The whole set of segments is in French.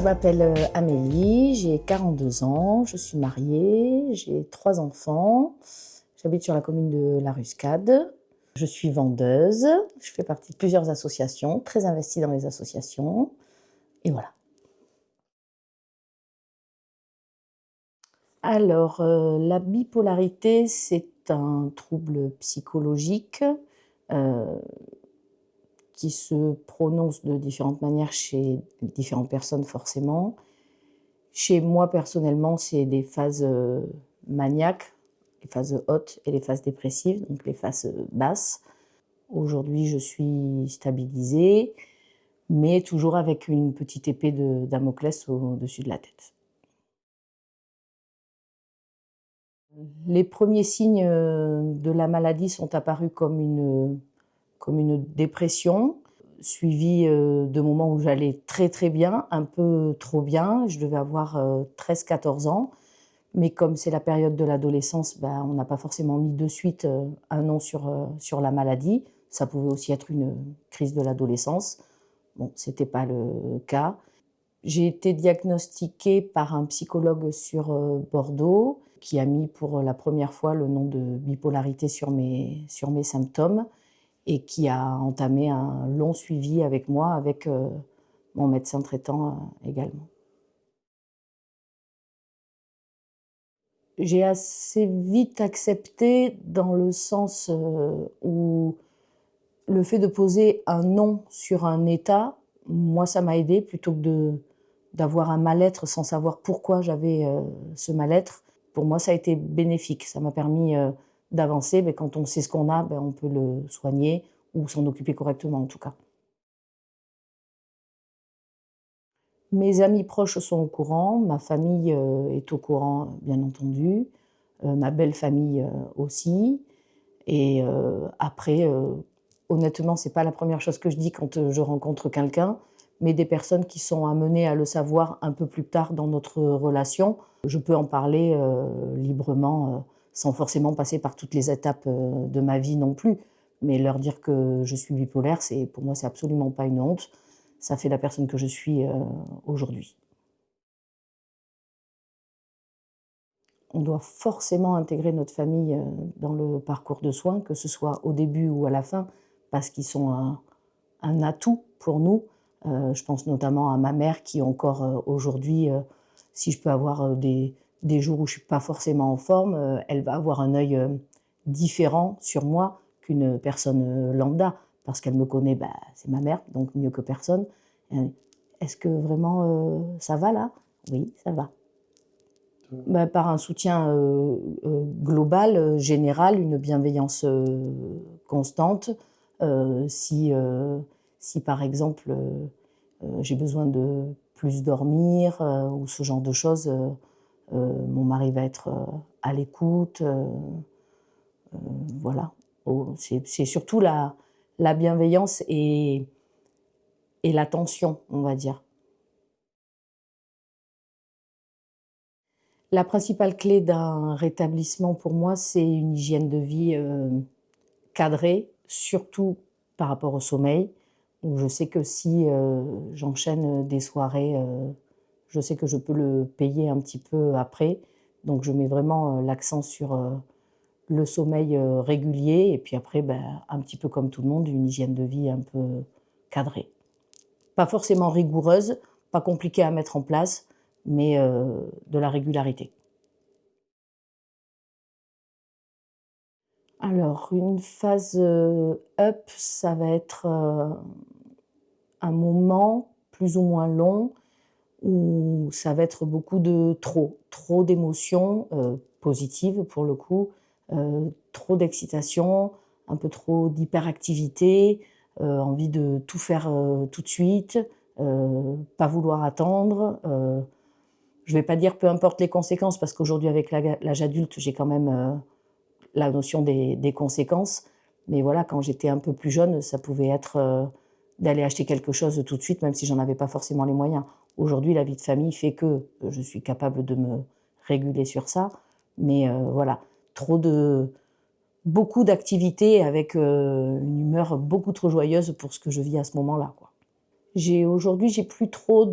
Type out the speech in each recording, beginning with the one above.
Je m'appelle Amélie, j'ai 42 ans, je suis mariée, j'ai 3 enfants. J'habite sur la commune de La Ruscade. Je suis vendeuse, je fais partie de plusieurs associations, très investie dans les associations, et voilà. Alors, la bipolarité, c'est un trouble psychologique euh, qui se prononce de différentes manières chez différentes personnes forcément. Chez moi, personnellement, c'est des phases maniaques, les phases hautes et les phases dépressives, donc les phases basses. Aujourd'hui, je suis stabilisée, mais toujours avec une petite épée de Damoclès au-dessus de la tête. Les premiers signes de la maladie sont apparus comme une dépression, suivie de moments où j'allais très très bien, un peu trop bien. Je devais avoir 13-14 ans. Mais comme c'est la période de l'adolescence, ben, on n'a pas forcément mis de suite un nom sur la maladie. Ça pouvait aussi être une crise de l'adolescence. Bon, ce n'était pas le cas. J'ai été diagnostiquée par un psychologue sur Bordeaux qui a mis pour la première fois le nom de bipolarité sur mes symptômes et qui a entamé un long suivi avec moi, avec mon médecin traitant également. J'ai assez vite accepté dans le sens où le fait de poser un nom sur un état, moi ça m'a aidée plutôt que d'avoir un mal-être sans savoir pourquoi j'avais ce mal-être. Pour moi ça a été bénéfique, ça m'a permis d'avancer, mais quand on sait ce qu'on a, ben, on peut le soigner ou s'en occuper correctement en tout cas. Mes amis proches sont au courant, ma famille est au courant bien entendu, ma belle famille aussi. Et après, honnêtement, c'est pas la première chose que je dis quand je rencontre quelqu'un, mais des personnes qui sont amenées à le savoir un peu plus tard dans notre relation, je peux en parler librement, sans forcément passer par toutes les étapes de ma vie non plus. Mais leur dire que je suis bipolaire, pour moi, c'est absolument pas une honte. Ça fait la personne que je suis aujourd'hui. On doit forcément intégrer notre famille dans le parcours de soins, que ce soit au début ou à la fin, parce qu'ils sont un atout pour nous. Je pense notamment à ma mère qui encore aujourd'hui, si je peux avoir des jours où je ne suis pas forcément en forme, elle va avoir un œil différent sur moi qu'une personne lambda, parce qu'elle me connaît, bah, c'est ma mère, donc mieux que personne. Est-ce que vraiment ça va là? Oui, ça va. Bah, par un soutien global, général, une bienveillance constante. Si par exemple j'ai besoin de plus dormir ou ce genre de choses, mon mari va être à l'écoute. Voilà. C'est surtout la bienveillance et l'attention, on va dire. La principale clé d'un rétablissement pour moi, c'est une hygiène de vie cadrée, surtout par rapport au sommeil, où je sais que si j'enchaîne des soirées, je sais que je peux le payer un petit peu après. Donc je mets vraiment l'accent sur le sommeil régulier et puis après, ben, un petit peu comme tout le monde, une hygiène de vie un peu cadrée. Pas forcément rigoureuse, pas compliquée à mettre en place, mais de la régularité. Alors, une phase up, ça va être un moment plus ou moins long où ça va être beaucoup de trop d'émotions positives pour le coup, trop d'excitation, un peu trop d'hyperactivité, envie de tout faire tout de suite, pas vouloir attendre. Je ne vais pas dire peu importe les conséquences parce qu'aujourd'hui avec l'âge adulte, j'ai quand même la notion des conséquences. Mais voilà, quand j'étais un peu plus jeune, ça pouvait être d'aller acheter quelque chose tout de suite, même si j'en avais pas forcément les moyens. Aujourd'hui, la vie de famille fait que je suis capable de me réguler sur ça. Mais voilà, trop de beaucoup d'activités avec une humeur beaucoup trop joyeuse pour ce que je vis à ce moment-là, quoi. Aujourd'hui, j'ai plus trop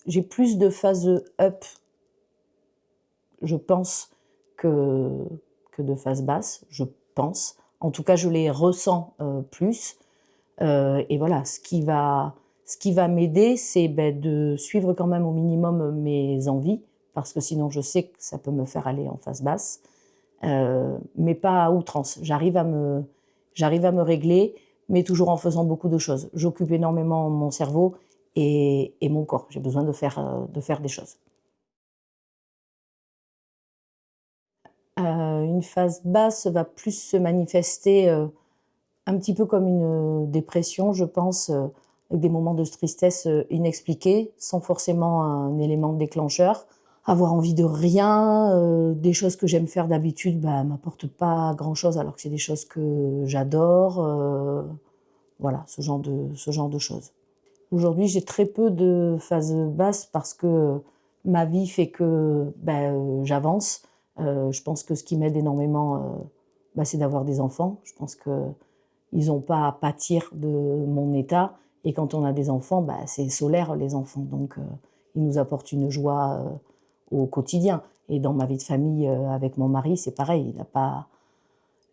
j'ai plus de phases up, je pense, que de phases basses, je pense. En tout cas, je les ressens, plus, et voilà, ce qui va m'aider, c'est, de suivre quand même au minimum mes envies, parce que sinon je sais que ça peut me faire aller en phase basse, mais pas à outrance. J'arrive à me régler, mais toujours en faisant beaucoup de choses. J'occupe énormément mon cerveau et mon corps. J'ai besoin de faire des choses. Une phase basse va plus se manifester, un petit peu comme une dépression, je pense, avec des moments de tristesse, inexpliqués, sans forcément un élément déclencheur. Avoir envie de rien, des choses que j'aime faire d'habitude, m'apportent pas grand-chose alors que c'est des choses que j'adore, voilà, ce genre de choses. Aujourd'hui, j'ai très peu de phases basses parce que ma vie fait que, j'avance. Je pense que ce qui m'aide énormément, c'est d'avoir des enfants. Je pense qu'ils n'ont pas à pâtir de mon état et quand on a des enfants, c'est solaire les enfants donc ils nous apportent une joie, au quotidien et dans ma vie de famille, avec mon mari, c'est pareil,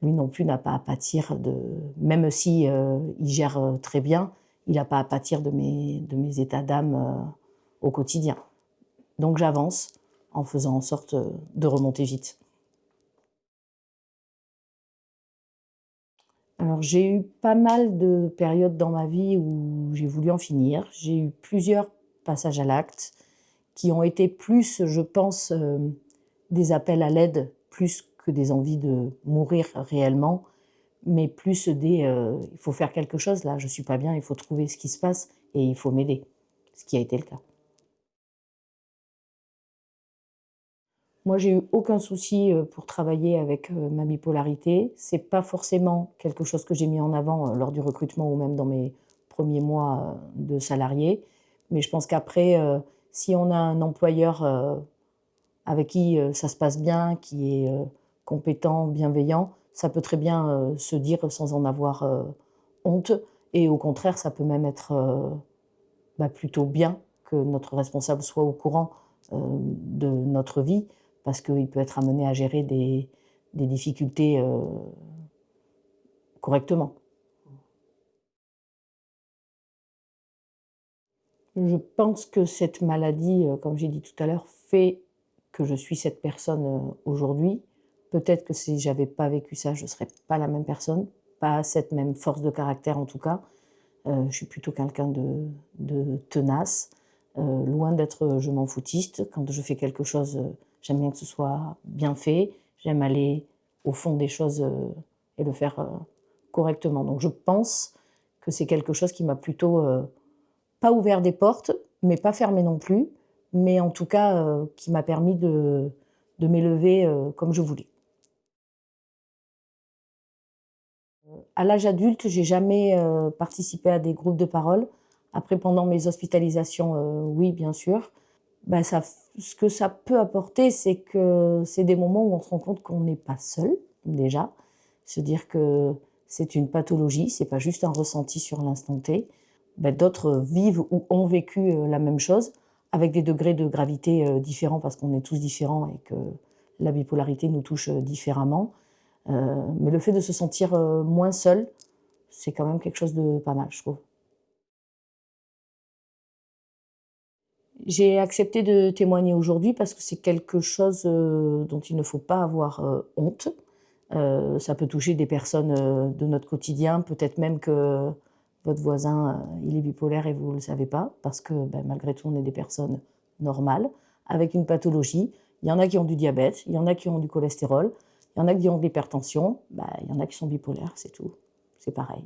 lui non plus n'a pas à pâtir de même si, il gère, très bien, il n'a pas à pâtir de mes états d'âme, au quotidien. Donc j'avance en faisant en sorte, de remonter vite. Alors j'ai eu pas mal de périodes dans ma vie où j'ai voulu en finir. J'ai eu plusieurs passages à l'acte qui ont été plus, je pense, des appels à l'aide, plus que des envies de mourir réellement, mais plus «Il faut faire quelque chose là, je suis pas bien, il faut trouver ce qui se passe et il faut m'aider», ce qui a été le cas. Moi, j'ai eu aucun souci, pour travailler avec, ma bipolarité. C'est pas forcément quelque chose que j'ai mis en avant, lors du recrutement ou même dans mes premiers mois, de salarié. Mais je pense qu'après, si on a un employeur, avec qui, ça se passe bien, qui est, compétent, bienveillant, ça peut très bien, se dire sans en avoir, honte et au contraire, ça peut même être, plutôt bien que notre responsable soit au courant, de notre vie parce qu'il peut être amené à gérer des difficultés, correctement. Je pense que cette maladie, comme j'ai dit tout à l'heure, fait que je suis cette personne, aujourd'hui. Peut-être que si j'avais pas vécu ça, je serais pas la même personne, pas cette même force de caractère en tout cas. Je suis plutôt quelqu'un de tenace, loin d'être, je m'en foutiste. Quand je fais quelque chose, j'aime bien que ce soit bien fait. J'aime aller au fond des choses, et le faire, correctement. Donc je pense que c'est quelque chose qui m'a plutôt, pas ouvert des portes, mais pas fermé non plus, mais en tout cas, qui m'a permis de m'élever, comme je voulais. À l'âge adulte, j'ai jamais, participé à des groupes de parole. Après, pendant mes hospitalisations, oui, bien sûr. Ça ce que ça peut apporter, c'est que c'est des moments où on se rend compte qu'on n'est pas seul, déjà. Se dire que c'est une pathologie, c'est pas juste un ressenti sur l'instant T. D'autres vivent ou ont vécu, la même chose, avec des degrés de gravité, différents parce qu'on est tous différents et que la bipolarité nous touche, différemment. Mais le fait de se sentir, moins seul, c'est quand même quelque chose de pas mal, je trouve. J'ai accepté de témoigner aujourd'hui parce que c'est quelque chose, dont il ne faut pas avoir, honte. Ça peut toucher des personnes, de notre quotidien, peut-être même que votre voisin, il est bipolaire et vous ne le savez pas parce que, malgré tout, on est des personnes normales avec une pathologie. Il y en a qui ont du diabète, il y en a qui ont du cholestérol, il y en a qui ont de l'hypertension, il y en a qui sont bipolaires, c'est tout. C'est pareil.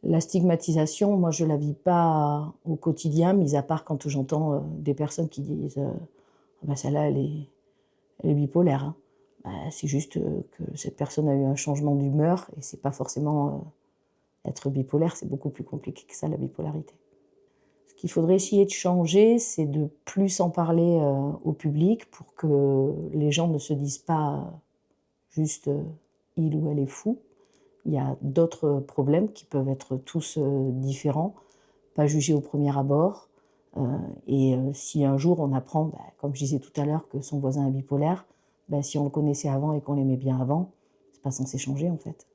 La stigmatisation, moi, je la vis pas au quotidien, mis à part quand j'entends, des personnes qui disent, «Ah celle-là, elle est bipolaire, hein». C'est juste, que cette personne a eu un changement d'humeur et c'est pas forcément, être bipolaire, c'est beaucoup plus compliqué que ça, la bipolarité. Ce qu'il faudrait essayer de changer, c'est de plus en parler, au public pour que les gens ne se disent pas, juste, «Il ou elle est fou», Il y a d'autres problèmes qui peuvent être tous, différents, pas jugés au premier abord, si un jour on apprend, comme je disais tout à l'heure, que son voisin est bipolaire, si on le connaissait avant et qu'on l'aimait bien avant, c'est pas censé changer, en fait.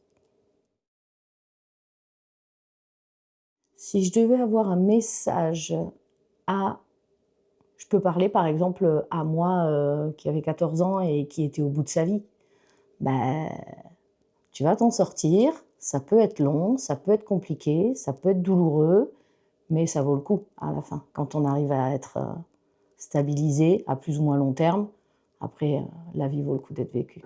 Si je devais avoir un message à je peux parler, par exemple, à moi, qui avait 14 ans et qui était au bout de sa vie. Bah, tu vas t'en sortir, ça peut être long, ça peut être compliqué, ça peut être douloureux, mais ça vaut le coup à la fin. Quand on arrive à être, stabilisé à plus ou moins long terme, après, la vie vaut le coup d'être vécue.